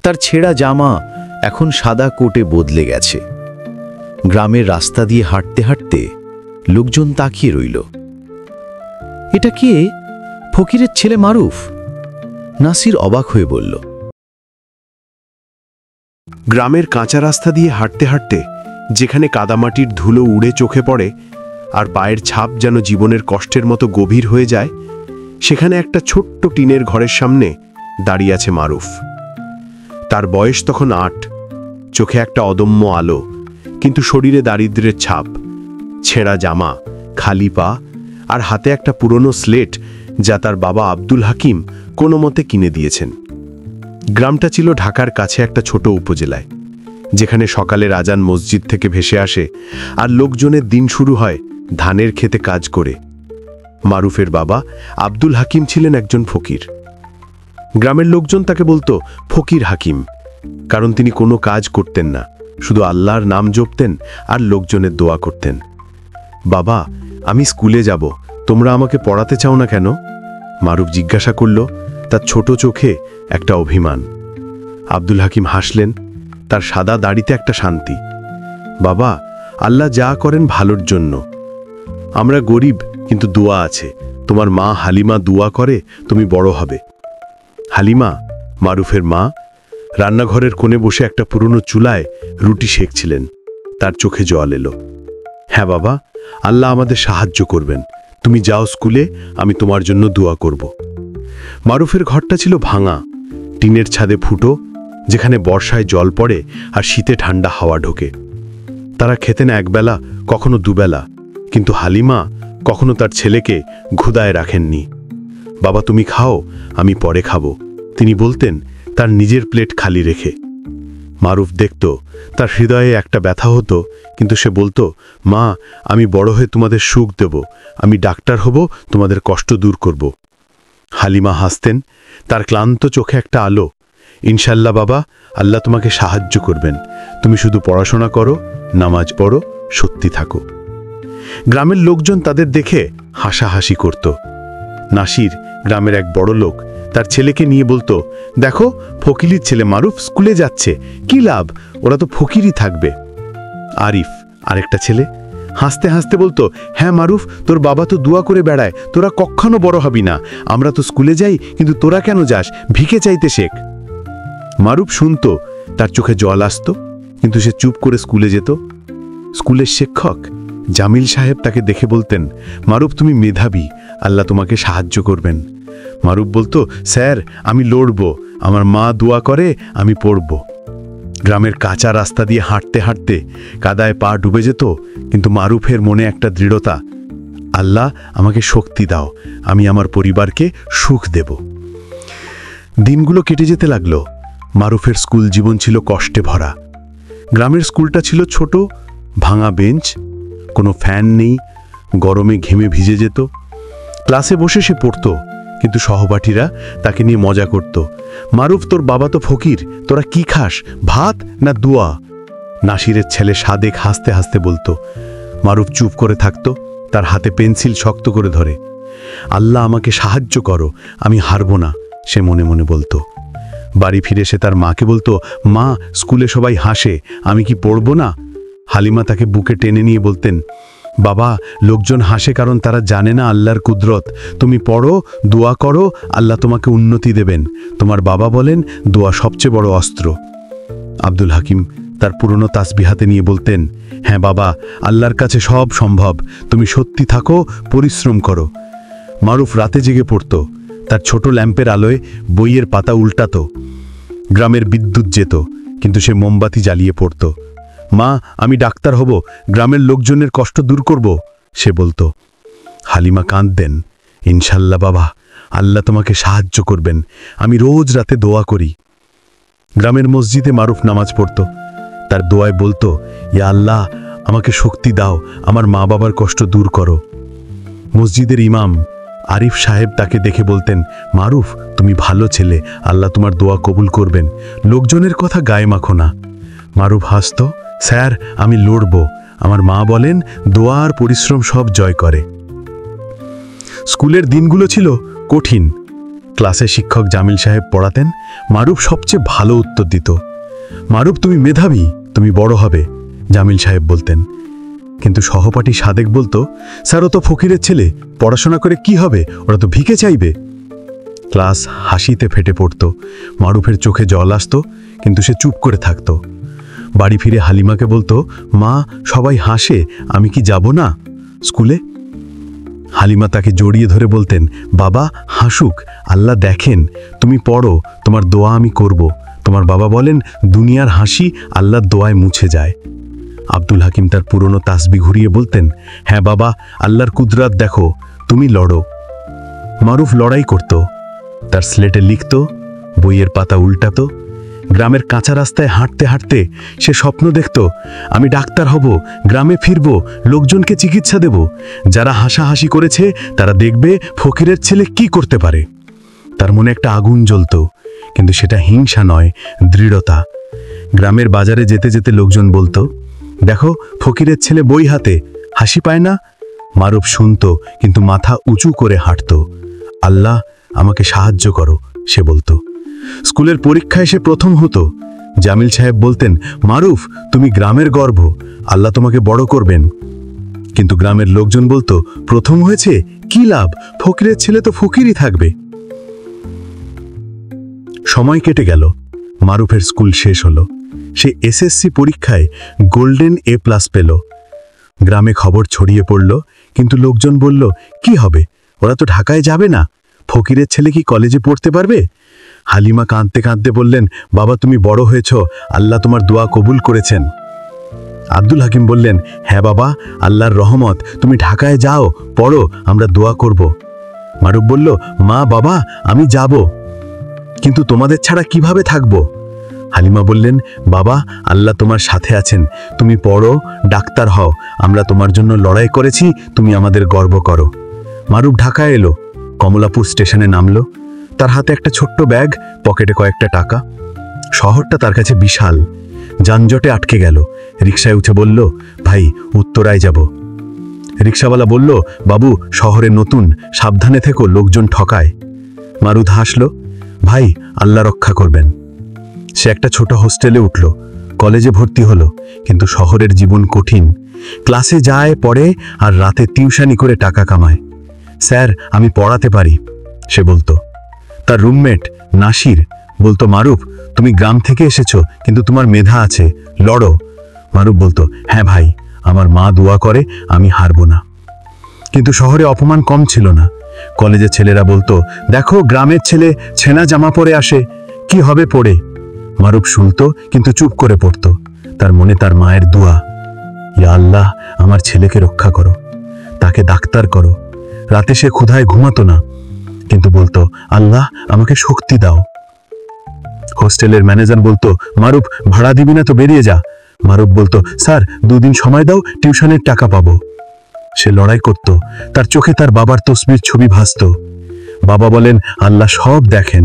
তার ছেঁড়া জামা এখন সাদা কোটে বদলে গেছে। গ্রামের রাস্তা দিয়ে হাঁটতে হাঁটতে লোকজন তাকিয়ে রইল। এটা কে? ফকিরের ছেলে মারুফ। নাসির অবাক হয়ে বলল। গ্রামের কাঁচা রাস্তা দিয়ে হাঁটতে হাঁটতে যেখানে কাদামাটির ধুলো উড়ে চোখে পড়ে আর পায়ের ছাপ যেন জীবনের কষ্টের মতো গভীর হয়ে যায়, সেখানে একটা ছোট্ট টিনের ঘরের সামনে দাঁড়িয়ে আছে মারুফ। তার বয়স তখন ৮। চোখে একটা অদম্য আলো, কিন্তু শরীরে দারিদ্র্যের ছাপ। ছেঁড়া জামা, খালি পা, আর হাতে একটা পুরনো স্লেট যা তার বাবা আব্দুল হাকিম কোনো মতে কিনে দিয়েছেন। গ্রামটা ছিল ঢাকার কাছে একটা ছোট উপজেলায়, যেখানে সকালের আজান মসজিদ থেকে ভেসে আসে আর লোকজনের দিন শুরু হয় ধানের খেতে কাজ করে। মারুফের বাবা আব্দুল হাকিম ছিলেন একজন ফকির। গ্রামের লোকজন তাকে বলতো ফকির হাকিম, কারণ তিনি কোনো কাজ করতেন না, শুধু আল্লাহর নাম জপতেন আর লোকজনের দোয়া করতেন। বাবা, আমি স্কুলে যাব, তোমরা আমাকে পড়াতে চাও না কেন? মারুফ জিজ্ঞাসা করল, তার ছোট চোখে একটা অভিমান। আব্দুল হাকিম হাসলেন, তার সাদা দাড়িতে একটা শান্তি। বাবা, আল্লাহ যা করেন ভালোর জন্য। আমরা গরিব, কিন্তু দোয়া আছে। তোমার মা হালিমা দোয়া করে তুমি বড় হবে। হালিমা, মারুফের মা, রান্নাঘরের কোণে বসে একটা পুরনো চুলায় রুটি সেঁকছিলেন। তার চোখে জল এলো। হ্যাঁ বাবা, আল্লাহ আমাদের সাহায্য করবেন। তুমি যাও স্কুলে, আমি তোমার জন্য দোয়া করব। মারুফের ঘরটা ছিল ভাঙা, টিনের ছাদে ফুটো, যেখানে বর্ষায় জল পড়ে আর শীতে ঠান্ডা হাওয়া ঢোকে। তারা খেতেন একবেলা, কখনো দুবেলা, কিন্তু হালিমা কখনো তার ছেলেকে ক্ষুধায় রাখেননি। বাবা তুমি খাও, আমি পরে খাবো, তিনি বলতেন, তার নিজের প্লেট খালি রেখে। মারুফ দেখত তার হৃদয়ে একটা ব্যথা হতো, কিন্তু সে বলতো, মা, আমি বড় হয়ে তোমাদের সুখ দেব, আমি ডাক্তার হব, তোমাদের কষ্ট দূর করব। হালিমা হাসতেন, তার ক্লান্ত চোখে একটা আলো। ইনশাল্লাহ বাবা, আল্লাহ তোমাকে সাহায্য করবেন। তুমি শুধু পড়াশোনা করো, নামাজ পড়ো, সত্যি থাকো। গ্রামের লোকজন তাদের দেখে হাসাহাসি করত। নাসির, গ্রামের এক বড় লোক, তার ছেলেকে নিয়ে বলতো, দেখো ফকিরের ছেলে মারুফ স্কুলে যাচ্ছে, কি লাভ, ওরা তো ফকিরই থাকবে। আরিফ, আরেকটা ছেলে, হাসতে হাসতে বলতো, হ্যাঁ মারুফ, তোর বাবা তো দোয়া করে বেড়ায়, তোরা কখনো বড় হবি না। আমরা তো স্কুলে যাই, কিন্তু তোরা কেন যাস? ভিখে চাইতে শেখ। মারুফ শুনত, তার চোখে জল আসত, কিন্তু সে চুপ করে স্কুলে যেত। স্কুলের শিক্ষক জামিল সাহেব তাকে দেখে বলতেন, মারুফ তুমি মেধাবী, আল্লাহ তোমাকে সাহায্য করবেন। মারুফ বলতো, স্যার আমি লড়ব, আমার মা দোয়া করে, আমি পড়ব। গ্রামের কাঁচা রাস্তা দিয়ে হাঁটতে হাঁটতে কাদায় পা ডুবে যেত, কিন্তু মারুফের মনে একটা দৃঢ়তা, আল্লাহ আমাকে শক্তি দাও, আমি আমার পরিবারকে সুখ দেব। দিনগুলো কেটে যেতে লাগলো। মারুফের স্কুল জীবন ছিল কষ্টে ভরা। গ্রামের স্কুলটা ছিল ছোট, ভাঙা বেঞ্চ, কোনো ফ্যান নেই, গরমে ঘেমে ভিজে যেত। ক্লাসে বসে সে পড়ত, কিন্তু সহপাঠীরা তাকে নিয়ে মজা করত। মারুফ, তোর বাবা তো ফকির, তোরা কি খাস, ভাত না দোয়া? নাসিরের ছেলে সাদেক হাসতে হাসতে বলতো। মারুফ চুপ করে থাকত, তার হাতে পেন্সিল শক্ত করে ধরে। আল্লাহ আমাকে সাহায্য করো, আমি হারব না, সে মনে মনে বলতো। বাড়ি ফিরে সে তার মাকে বলতো, মা, স্কুলে সবাই হাসে, আমি কি পড়ব না? হালিমা তাকে বুকে টেনে নিয়ে বলতেন, বাবা, লোকজন হাসে কারণ তারা জানে না আল্লাহর কুদরত। তুমি পড়ো, দোয়া করো, আল্লাহ তোমাকে উন্নতি দেবেন। তোমার বাবা বলেন, দোয়া সবচেয়ে বড় অস্ত্র। আব্দুল হাকিম তার পুরনো তাসবিহ হাতে নিয়ে বলতেন, হ্যাঁ বাবা, আল্লাহর কাছে সব সম্ভব, তুমি সত্যি থাকো, পরিশ্রম করো। মারুফ রাতে জেগে পড়ত, তার ছোট ল্যাম্পের আলোয় বইয়ের পাতা উল্টাতো। গ্রামের বিদ্যুৎ যেত, কিন্তু সে মোমবাতি জ্বালিয়ে পড়ত। মা, আমি ডাক্তার হব, গ্রামের লোকজনের কষ্ট দূর করব, সে বলতো। হালিমা কাঁদতেন, ইনশাল্লাহ বাবা, আল্লাহ তোমাকে সাহায্য করবেন, আমি রোজ রাতে দোয়া করি। গ্রামের মসজিদে মারুফ নামাজ পড়ত, তার দোয়ায় বলতো, ইয়া আল্লাহ, আমাকে শক্তি দাও, আমার মা বাবার কষ্ট দূর করো। মসজিদের ইমাম আরিফ সাহেব তাকে দেখে বলতেন, মারুফ তুমি ভালো ছেলে, আল্লাহ তোমার দোয়া কবুল করবেন, লোকজনের কথা গায়ে মাখো না। মারুফ হাসত, স্যার আমি লড়ব, আমার মা বলেন দোয়া আর পরিশ্রম সব জয় করে। স্কুলের দিনগুলো ছিল কঠিন, ক্লাসে শিক্ষক জামিল সাহেব পড়াতেন, মারুফ সবচেয়ে ভালো উত্তর দিত। মারুফ তুমি মেধাবী, তুমি বড় হবে, জামিল সাহেব বলতেন। কিন্তু সহপাঠী সাদেক বলতো, স্যার ও তো ফকিরের ছেলে, পড়াশোনা করে কি হবে, ওরা তো ভিকে চাইবে। ক্লাস হাসিতে ফেটে পড়ত। মারুফের চোখে জল আসতো, কিন্তু সে চুপ করে থাকত। বাড়ি ফিরে হালিমাকে বলতো, মা সবাই হাসে, আমি কি যাব না স্কুলে? হালিমা তাকে জড়িয়ে ধরে বলতেন, বাবা হাসুক, আল্লাহ দেখেন, তুমি পড়ো, তোমার দোয়া আমি করব। তোমার বাবা বলেন, দুনিয়ার হাসি আল্লাহর দোয়ায় মুছে যায়। আব্দুল হাকিম তার পুরনো তাসবি ঘুরিয়ে বলতেন, হ্যাঁ বাবা, আল্লাহর কুদরাত দেখো, তুমি লড়ো। মারুফ লড়াই করত, তার স্লেটে লিখত, বইয়ের পাতা উল্টাতো। গ্রামের কাঁচা রাস্তায় হাঁটতে হাঁটতে সে স্বপ্ন দেখত, আমি ডাক্তার হব, গ্রামে ফিরব, লোকজনকে চিকিৎসা দেব, যারা হাসাহাসি করেছে তারা দেখবে ফকিরের ছেলে কি করতে পারে। তার মনে একটা আগুন জ্বলত, কিন্তু সেটা হিংসা নয়, দৃঢ়তা। গ্রামের বাজারে যেতে যেতে লোকজন বলতো, দেখো ফকিরের ছেলে বই হাতে, হাসি পায় না? মারুফ শুনত, কিন্তু মাথা উঁচু করে হাঁটত। আল্লাহ আমাকে সাহায্য করো, সে বলতো। স্কুলের পরীক্ষায় সে প্রথম হতো। জামিল সাহেব বলতেন, মারুফ তুমি গ্রামের গর্ব, আল্লাহ তোমাকে বড় করবেন। কিন্তু গ্রামের লোকজন বলতো, প্রথম হয়েছে কি লাভ, ফকিরের ছেলে তো ফকিরই থাকবে। সময় কেটে গেল, মারুফের স্কুল শেষ হলো। সে এসএসসি পরীক্ষায় গোল্ডেন A+ পেল। গ্রামে খবর ছড়িয়ে পড়ল, কিন্তু লোকজন বলল, কি হবে, ওরা তো ঢাকায় যাবে না, ফকিরের ছেলে কি কলেজে পড়তে পারবে? হালিমা কাঁদতে কাঁদতে বললেন, বাবা তুমি বড় হয়েছ, আল্লাহ তোমার দোয়া কবুল করেছেন। আব্দুল হাকিম বললেন, হ্যাঁ বাবা, আল্লাহর রহমত, তুমি ঢাকায় যাও, পড়ো, আমরা দোয়া করব। মারুফ বলল, মা বাবা আমি যাব, কিন্তু তোমাদের ছাড়া কিভাবে থাকব? হালিমা বললেন, বাবা আল্লাহ তোমার সাথে আছেন, তুমি পড়ো, ডাক্তার হও, আমরা তোমার জন্য লড়াই করেছি, তুমি আমাদের গর্ব করো। মারুফ ঢাকায় এলো, কমলাপুর স্টেশনে নামলো। তার হাতে একটা ছোট্ট ব্যাগ, পকেটে কয়েকটা টাকা। শহরটা তার কাছে বিশাল, যানজটে আটকে গেল। রিকশায় উঠে বলল, ভাই উত্তরায় যাব। রিকশাওয়ালা বলল, বাবু শহরে নতুন, সাবধানে থেকো, লোকজন ঠকায়। মারুফ হাসল, ভাই আল্লাহ রক্ষা করবেন। সে একটা ছোট হোস্টেলে উঠল, কলেজে ভর্তি হলো, কিন্তু শহরের জীবন কঠিন। ক্লাসে যায়, পড়ে, আর রাতে টিউশনি করে টাকা কামায়। স্যার আমি পড়াতে পারি, সে বলতো। তার রুমমেট নাসির বলতো, মারুফ তুমি গ্রাম থেকে এসেছো, কিন্তু তোমার মেধা আছে, লড়ো। মারুফ বলতো, হ্যাঁ ভাই, আমার মা দোয়া করে, আমি হারবো না। কিন্তু শহরে অপমান কম ছিল না। কলেজের ছেলেরা বলতো, দেখো গ্রামের ছেলে ছেঁড়া জামা পরে আসে, কি হবে পড়ে? মারুফ শুনতো, কিন্তু চুপ করে পড়তো। তার মনে তার মায়ের দোয়া, ইয়া আল্লাহ আমার ছেলেকে রক্ষা করো, তাকে ডাক্তার করো। রাতে সে ক্ষুধায় ঘুমাতো না, কিন্তু বলতো, আল্লাহ আমাকে শক্তি দাও। হোস্টেলের ম্যানেজার বলতো, মারুফ ভাড়া দিবি না তো বেরিয়ে যা। মারুফ বলতো, স্যার 2 দিন সময় দাও, টিউশনের টাকা পাবো। সে লড়াই করত, তার চোখে তার বাবার তসবির ছবি ভাসত। বাবা বলেন, আল্লাহ সব দেখেন।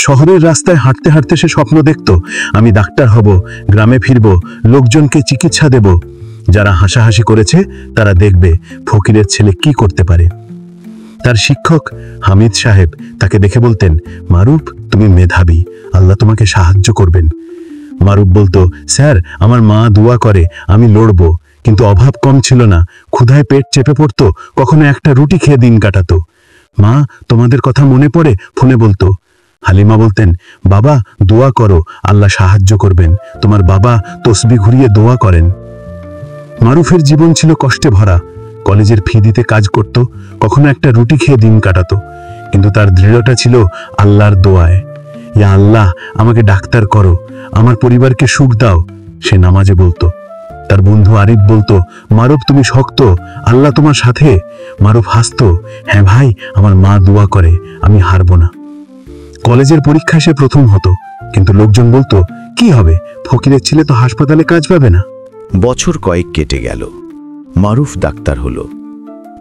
শহরের রাস্তায় হাঁটতে হাঁটতে সে স্বপ্ন দেখত, আমি ডাক্তার হব, গ্রামে ফিরব, লোকজনকে চিকিৎসা দেব, যারা হাসাহাসি করেছে তারা দেখবে ফকিরের ছেলে কি করতে পারে। তার শিক্ষক হামিদ সাহেব তাকে দেখে বলতেন, মারুফ তুমি মেধাবী, আল্লাহ তোমাকে সাহায্য করবেন। মারুফ বলতো, স্যার আমার মা দোয়া করে, আমি লড়ব। কিন্তু অভাব কম ছিল না, ক্ষুধায় পেট চেপে পড়তো, কখনো একটা রুটি খেয়ে দিন কাটাতো। মা তোমাদের কথা মনে পড়ে, ফোনে বলতো। হালিমা বলতেন, বাবা দোয়া করো, আল্লাহ সাহায্য করবেন। তোমার বাবা তসবি ঘুরিয়ে দোয়া করেন। মারুফের জীবন ছিল কষ্টে ভরা। কলেজের ফি দিতে কাজ করত, কখনো একটা রুটি খেয়ে দিন কাটাতো, কিন্তু তার দৃঢ়তা ছিল আল্লাহর দোয়ায়। ইয়া আল্লাহ আমাকে ডাক্তার করো, আমার পরিবারকে সুখ দাও, সে নামাজে বলতো। তার বন্ধু আরিফ বলতো, মারুফ তুমি শক্ত, আল্লাহ তোমার সাথে। মারুফ হাসতো, হ্যাঁ ভাই আমার মা দোয়া করে, আমি হারবো না। কলেজের পরীক্ষায় সে প্রথম হতো, কিন্তু লোকজন বলতো, কি হবে, ফকিরের ছেলে তো হাসপাতালে কাজ পাবে না। বছর কয়েক কেটে গেল, মারুফ ডাক্তার হলো।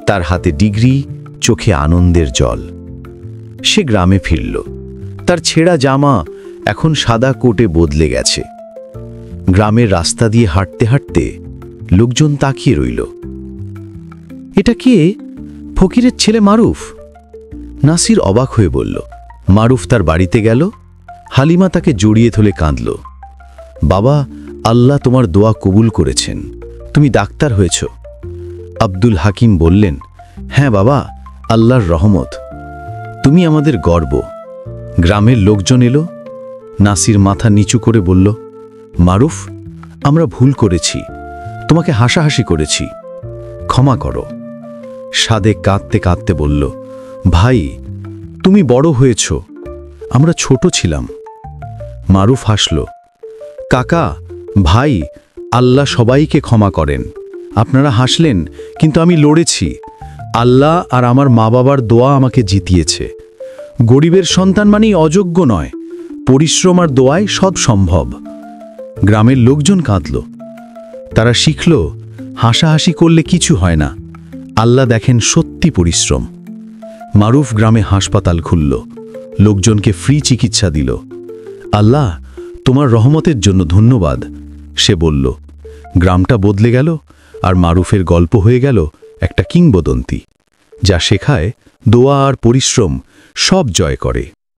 তার হাতে ডিগ্রি, চোখে আনন্দের জল। সে গ্রামে ফিরল। তার ছেঁড়া জামা এখন সাদা কোটে বদলে গেছে। গ্রামের রাস্তা দিয়ে হাঁটতে হাঁটতে লোকজন তাকিয়ে রইল। এটা কে, ফকিরের ছেলে মারুফ? নাসির অবাক হয়ে বলল, মারুফ তার বাড়িতে গেল। হালিমা তাকে জড়িয়ে ধরে কাঁদল। বাবা, আল্লাহ তোমার দোয়া কবুল করেছেন, তুমি ডাক্তার হয়েছ। আব্দুল হাকিম বললেন, হ্যাঁ বাবা, আল্লাহর রহমত, তুমি আমাদের গর্ব। গ্রামের লোকজন এলো। নাসির মাথা নিচু করে বলল, মারুফ, আমরা ভুল করেছি, তোমাকে হাসাহাসি করেছি, ক্ষমা করো। সাদেক কাঁদতে কাঁদতে বলল, ভাই, তুমি বড় হয়েছ, আমরা ছোট ছিলাম। মারুফ হাসল, কাকা, ভাই, আল্লাহ সবাইকে ক্ষমা করেন। আপনারা হাসলেন, কিন্তু আমি লড়েছি। আল্লাহ আর আমার মা বাবার দোয়া আমাকে জিতিয়েছে। গরিবের সন্তান মানেই অযোগ্য নয়, পরিশ্রম আর দোয়ায় সব সম্ভব। গ্রামের লোকজন কাঁদল। তারা শিখল, হাসাহাসি করলে কিছু হয় না, আল্লাহ দেখেন সত্যি পরিশ্রম। মারুফ গ্রামে হাসপাতাল খুলল, লোকজনকে ফ্রি চিকিৎসা দিল। আল্লাহ, তোমার রহমতের জন্য ধন্যবাদ, সে বলল। গ্রামটা বদলে গেল, আর মারুফের গল্প হয়ে গেল একটা কিংবদন্তি, যা শেখায় দোয়া আর পরিশ্রম সব জয় করে।